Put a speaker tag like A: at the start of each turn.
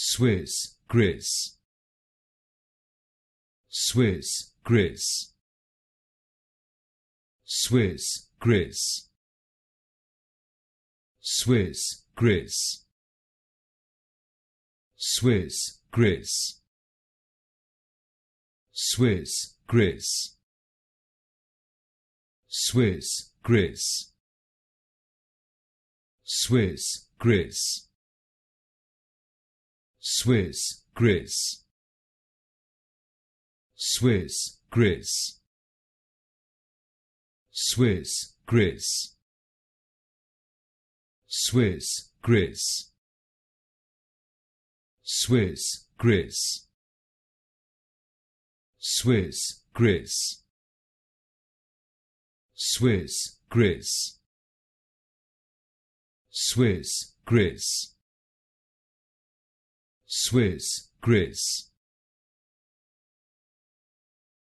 A: Swiss Kriss, Swiss Kriss, Swiss Kriss, Swiss Kriss, Swiss Kriss, Swiss Kriss, Swiss Kriss, Swiss Kriss, Swiss Kriss, Swiss Kriss, Swiss Kriss, Swiss Kriss, Swiss Kriss, Swiss Kriss, Swiss Kriss, Swiss Kriss, Swiss Kriss,